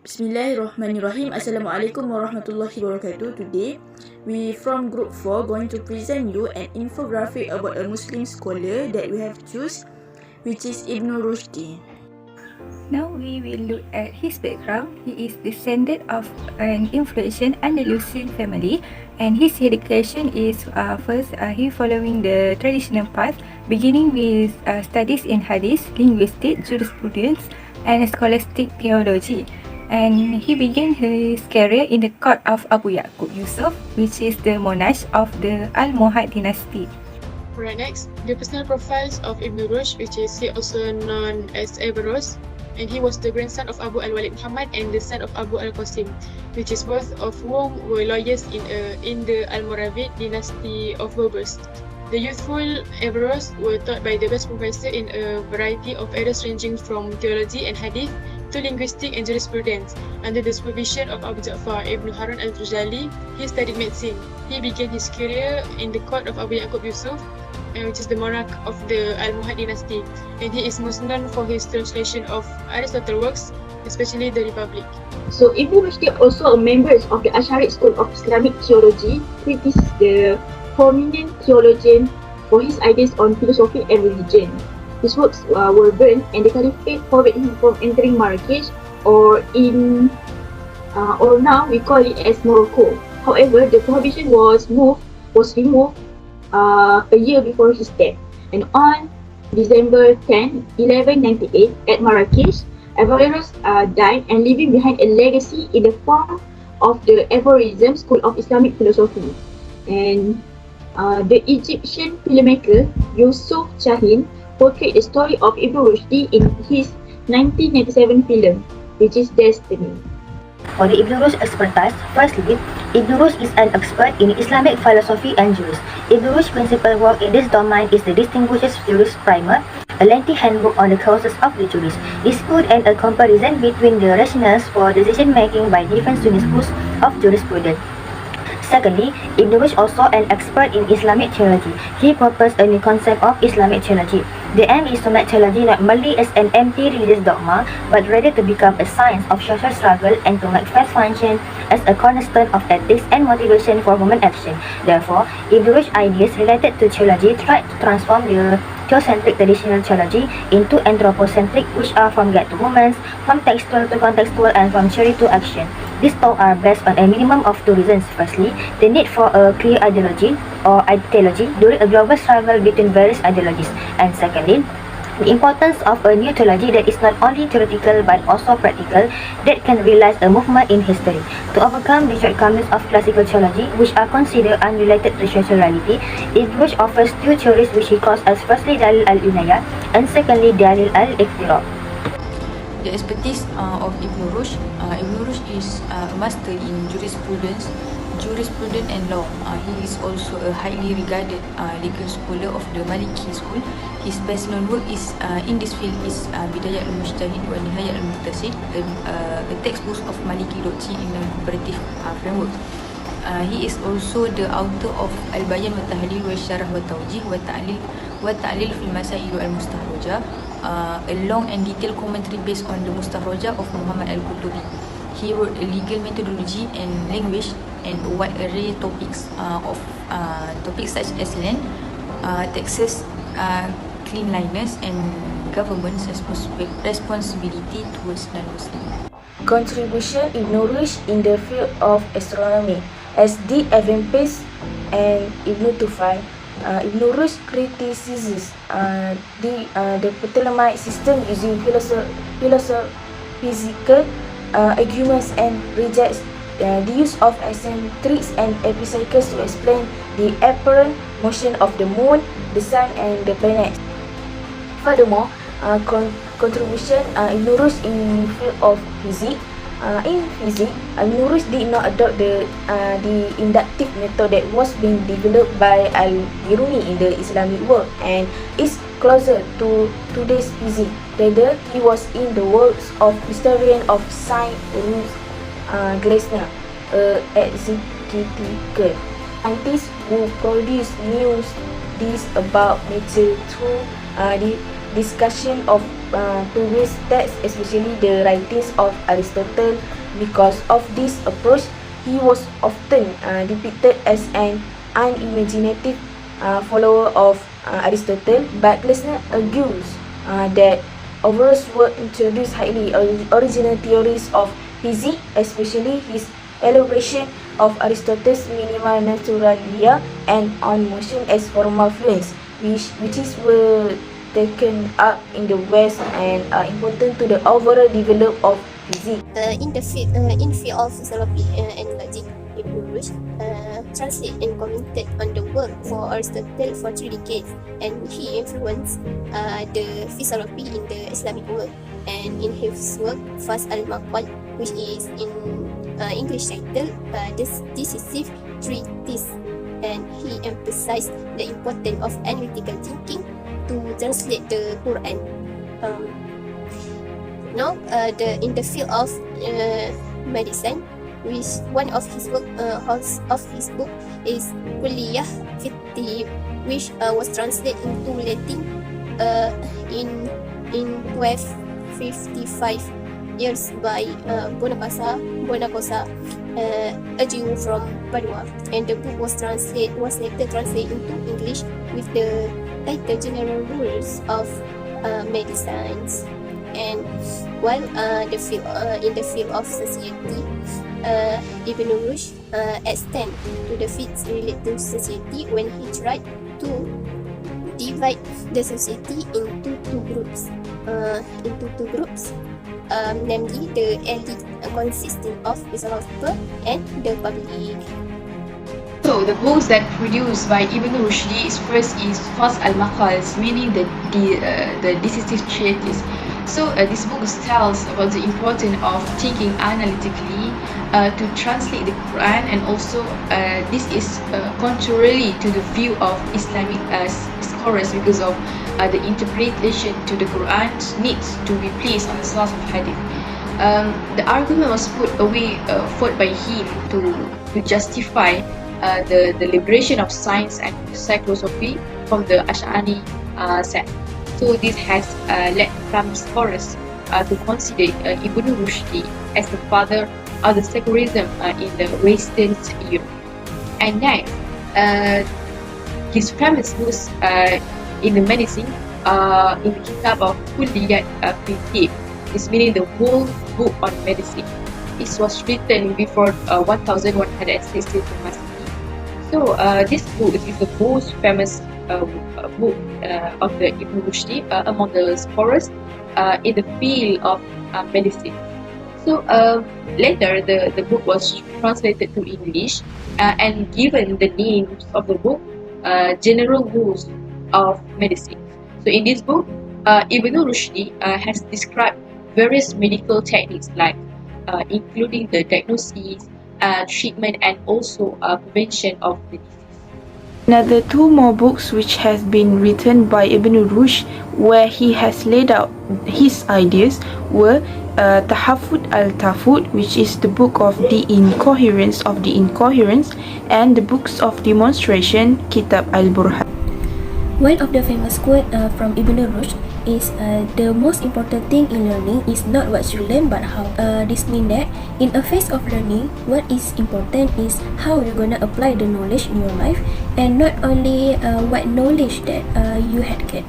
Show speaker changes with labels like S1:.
S1: Bismillahirrahmanirrahim. Assalamualaikum warahmatullahi wabarakatuh. Today, we from group 4 going to present you an infographic about a Muslim scholar that we have choose, which is Ibn Rushdi.
S2: Now we will look at his background. He is descendant of an influential Andalusian family, and his education is he following the traditional path, beginning with studies in hadith, linguistics, jurisprudence, and scholastic theology. And he began his career in the court of Abu Yaqub Yusuf, which is the monarch of the Almohad dynasty.
S3: Right, next, the personal profiles of Ibn Rushd, which is he also known as Averroes, and he was the grandson of Abu al-Walid Muhammad and the son of Abu al-Qasim, which is both of whom were lawyers in the Almoravid dynasty of Berbers. The youthful Averroes were taught by the best professor in a variety of areas ranging from theology and hadith to linguistics and jurisprudence. Under the supervision of Abu Ja'far ibn Harun al-Rujali, he studied medicine. He began his career in the court of Abu Yaqub Yusuf, which is the monarch of the Almohad dynasty, and he is most known for his translation of Aristotle's works, especially the Republic.
S4: So Ibn Rushd also a member of the Ash'ari school of Islamic theology, which is the prominent theologian for his ideas on philosophy and religion. His works were burned, and the Caliphate forbade him from entering Marrakech, or now we call it as Morocco. However, the prohibition was removed a year before his death, and on December 10, 1198, at Marrakech, Averroes died and leaving behind a legacy in the form of the Averroism school of Islamic philosophy. And the Egyptian filmmaker Yusuf Shahin portrayed the story of Ibn Rushd in his 1997 film, which is Destiny.
S5: For the Ibn Rushd expertise, firstly, Ibn Rushd is an expert in Islamic philosophy and juris. Ibn Rushd's principal work in this domain is the Distinguished Juris Primer, a lengthy handbook on the causes of the juris. This could and a comparison between the rationales for decision making by different Sunni schools of jurisprudence. Secondly, Ibn Rushd also an expert in Islamic theology. He proposed a new concept of Islamic theology. The aim is to make theology not merely as an empty religious dogma, but rather to become a science of social struggle and to make faith function as a cornerstone of ethics and motivation for human action. Therefore, Ibn Rushd's ideas related to theology tried to transform the theocentric traditional theology into anthropocentric, which are from God to woman, from textual to contextual, and from theory to action. These thoughts are based on a minimum of two reasons. Firstly, the need for a clear ideology or ideology during a global struggle between various ideologies, and secondly, the importance of a new theology that is not only theoretical but also practical, that can realize a movement in history. To overcome the shortcomings of classical theology, which are considered unrelated to social reality, Ibn Rushd offers two theories which he calls as firstly Dalil al-Inayah and secondly Dalil al-Iqtirab.
S6: The expertise of Ibn Rushd. Ibn Rushd is a master in jurisprudence and law. He is also a highly regarded legal scholar of the Maliki school. His best known work is in this field is Bidayat al-Mujtahid wa Nihayat al-Muqtasid, a textbook of Maliki doctrine in a comparative framework. He is also the author of Al-Bayan wa Tahlil wa Syarah wa Tawjih wa Ta'lil fil Masail al-Mustahrajah, a long and detailed commentary based on the Mustahrajah of Muhammad al-Qurtubi. He wrote a legal methodology and language and a wide array of topics such as land, taxes, cleanliness, and government's responsibility towards non-Muslims.
S1: Contribution Ibn Rushd in the field of astronomy. As the Pace and Ibn Tufayl, Ibn Rushd criticizes the Ptolemaic system using philosophical arguments and rejects the use of eccentrics and epicycles to explain the apparent motion of the moon, the sun, and the planets. Furthermore, contribution Ibn Rushd in field of physics. In physics, Ibn Rushd did not adopt the inductive method that was being developed by Al-Biruni in the Islamic world and is closer to today's physics. Rather, he was in the works of historian of science Gleisner, exegetical scientist who produce news about nature through the discussion of previous texts, especially the writings of Aristotle. Because of this approach, he was often depicted as an unimaginative follower of Aristotle, but Lesnar argues that Averroes' work introduced highly original theories of physics, especially his elaboration of Aristotle's minima naturalia and on motion as formal fluence, which is were taken up in the West and are important to the overall development of physics.
S7: In the field of philosophy and logic, Ibn Rushd translated and commented on the work for Aristotle for 3 decades, and he influenced the philosophy in the Islamic world. And in his work, Fas al-Maqal, which is in English title, this decisive treatise, and he emphasized the importance of analytical thinking to translate the Quran. In the field of medicine, which one of his book is Kulliyah Fit-Tibb, which was translated into Latin in 1255 years by Bonacosa, a Jew from Padua, and the book was later translated into English with the title General Rules of Medicines. And while in the field of society, Ibn Rushd extend to the fields related to society when he tried to divide the society into two groups, namely the elite consisting of philosophers and the public.
S3: So the books that produced by Ibn Rushd is Fas al-Maqals, meaning the decisive treatise. So this book tells about the importance of thinking analytically to translate the Quran, and also this is contrary to the view of Islamic scholars, because of the interpretation to the Quran needs to be placed on the source of hadith. The argument was put forward by him to justify the liberation of science and philosophy from the Ash'ari sect. So this has led some scholars to consider Ibn Rushd as the father of the secularism in the Western Europe. And next, his famous books in the medicine, in the kitab of Kulliyat Fit-Tibb, is meaning the whole book on medicine. It was written before 1160 BC. So this book is the most famous book of the Ibn Rushd among the scholars in the field of medicine. So later the book was translated to English and given the names of the book, General Rules of Medicine. So in this book, Ibn Rushd has described various medical techniques, like including the diagnosis, treatment, and also prevention of the disease.
S8: Another 2 more books which has been written by Ibn Rushd, where he has laid out his ideas, were Tahafut al-Tafut, which is the book of the incoherence of the incoherence, and the books of demonstration, Kitab al-Burhan.
S9: One of the famous quote from Ibn Rushd is the most important thing in learning is not what you learn but how. This means that in a phase of learning, what is important is how you're gonna apply the knowledge in your life, and not only what knowledge that you had get.